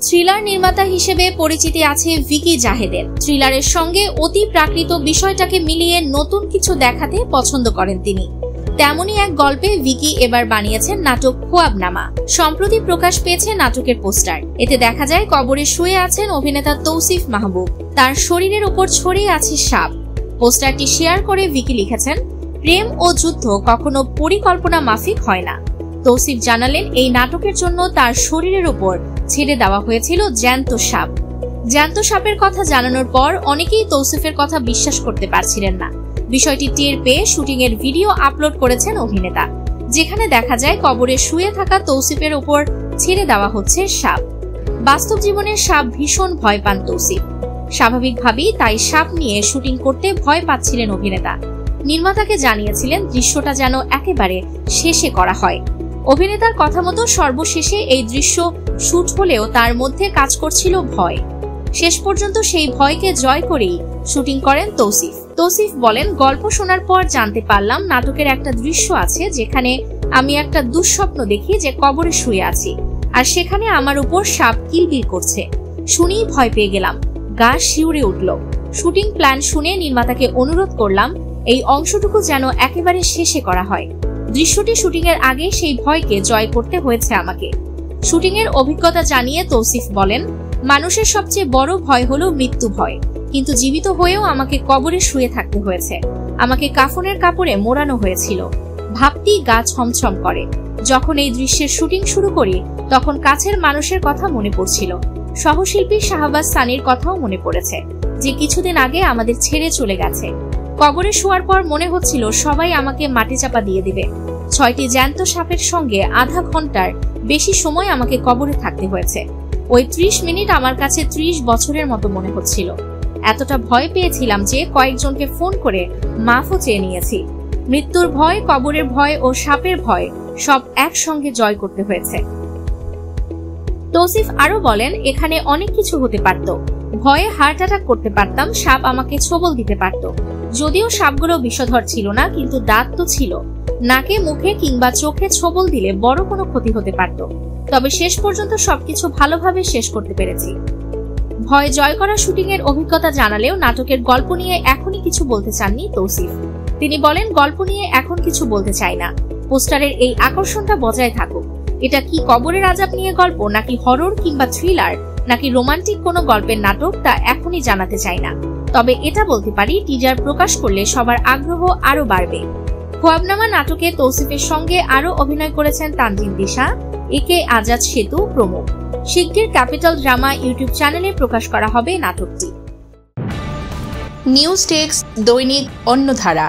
Thriller নির্মাতা হিসেবে পরিচিতি আছে ভিকি জাহেদের। থ্রিলারের সঙ্গে অতি প্রাকৃত বিষয়টাকে মিলিয়ে নতুন কিছু দেখাতে পছন্দ করেন তিনি। তেমনই এক গল্পে ভিকি এবার বানিয়েছেন নাটক খোয়াবনামা। সম্প্রতি প্রকাশ পেয়েছে নাটকের পোস্টার। এতে দেখা যায় কবরে শুয়ে আছেন অভিনেতা তৌসিফ মাহবুব। তার শরীরের উপর ছড়িয়ে আছে সাপ। পোস্টারটি শেয়ার করে ভিকি লিখেছেন, প্রেম ও যুদ্ধ কখনো পরিকল্পনা মাফিক হয় না। তৌসিফ জানালেন, এই নাটকের জন্য তার শরীরের উপর ছেড়ে দেওয়া হয়েছিল জ্যান্ত সাপ। জ্যান্ত সাপের কথা জানানোর পর অনেকেই তৌসিফের কথা বিশ্বাস করতে পারছিলেন না। বিষয়টি টের পেয়ে শুটিং এর ভিডিও আপলোড করেছেন অভিনেতা, যেখানে দেখা যায় কবরে শুয়ে থাকা তৌসিফের উপর ছেড়ে দেওয়া হচ্ছে সাপ। বাস্তব জীবনের সাপ ভীষণ ভয় পান তৌসিফ। স্বাভাবিকভাবেই তাই সাপ নিয়ে শুটিং করতে ভয় পাচ্ছিলেন অভিনেতা। নির্মাতাকে জানিয়েছিলেন দৃশ্যটা যেন একেবারে শেষে করা হয়। অভিনেতার কথা মতো সর্বশেষে এই দৃশ্য শুট হলেও তার মধ্যে কাজ করছিল ভয়। শেষ পর্যন্ত সেই ভয়কে জয় করেই শুটিং করেন তৌসিফ। তৌসিফ বলেন, গল্প শোনার পর জানতে পারলাম নাটকের একটা দৃশ্য আছে যেখানে আমি একটা দুঃস্বপ্ন দেখি যে কবরে শুয়ে আছি, আর সেখানে আমার উপর সাপ কিলবিল করছে। শুনেই ভয় পেয়ে গেলাম, গা শিউরে উঠল। শুটিং প্ল্যান শুনে নির্মাতাকে অনুরোধ করলাম এই অংশটুকু যেন একেবারে শেষে করা হয়। দৃশ্যটি শুটিং এর আগে সেই ভয়কে জয় করতে হয়েছে আমাকে। শুটিং এর অভিজ্ঞতা জানিয়ে তৌসিফ বলেন, মানুষের সবচেয়ে বড় ভয় হলো মৃত্যু ভয়, কিন্তু জীবিত হয়েও আমাকে কবরে শুয়ে থাকতে হয়েছে। আমাকে কাফনের কাপড়ে মোড়ানো হয়েছিল। ভাবতেই গা ছমছম করে। যখন এই দৃশ্যের শুটিং শুরু করি তখন কাছের মানুষের কথা মনে পড়ছিল। সহশিল্পী শাহবাজ সানির কথাও মনে পড়েছে, যে কিছুদিন আগে আমাদের ছেড়ে চলে গেছে। কবরে শোয়ার পর মনে হচ্ছিল সবাই আমাকে মাটি চাপা দিয়ে দিবে। 6টি জ্যান্ত সাপের সঙ্গে আধা ঘন্টার বেশি সময় আমাকে কবরে থাকতে হয়েছে। ওই 30 মিনিট আমার কাছে 30 বছরের মতো মনে হচ্ছিল। এতটা ভয় পেয়েছিলাম যে কয়েকজনকে ফোন করে মাফও চেয়ে নিয়েছি। মৃত্যুর ভয়, কবরের ভয় ও সাপের ভয় সব একসঙ্গে জয় করতে হয়েছে। তৌসিফ আরো বলেন, এখানে অনেক কিছু হতে পারত। ভয়ে হার্ট অ্যাটাক করতে পারতাম, সাপ আমাকে ছোবল দিতে পারত। যদিও সাপগুলো বিষধর ছিল না, কিন্তু দাঁত তো ছিল। নাকে, মুখে কিংবা চোখে ছোবল দিলে বড় কোনো ক্ষতি হতে পারত। তবে শেষ পর্যন্ত সবকিছু ভালোভাবে শেষ করতে পেরেছি। ভয় জয় করা শুটিং এর অভিজ্ঞতা জানালেও নাটকের গল্প নিয়ে এখনই কিছু বলতে চাননি তৌসিফ। তিনি বলেন, গল্প নিয়ে এখন কিছু বলতে চাই না। পোস্টারের এই আকর্ষণটা বজায় থাকুক। এটা কি কবরের আযাব নিয়ে গল্প, নাকি হরর কিংবা থ্রিলার, নাকি রোমান্টিক কোনো গল্পের নাটক, তা এখনই জানাতে চাই না। তবে এটা বলতে পারি, টিজার প্রকাশ করলে সবার আগ্রহ আরো বাড়বে। খোয়াবনামা নাটকে তৌসিফের সঙ্গে আরো অভিনয় করেছেন তানজিন দিশা, একে আজাদ সেতু প্রমুখ। শিগগির ক্যাপিটাল ড্রামা ইউটিউব চ্যানেলে প্রকাশ করা হবে নাটকটি। নিউজ টেক্সট, দৈনিক অন্যধারা।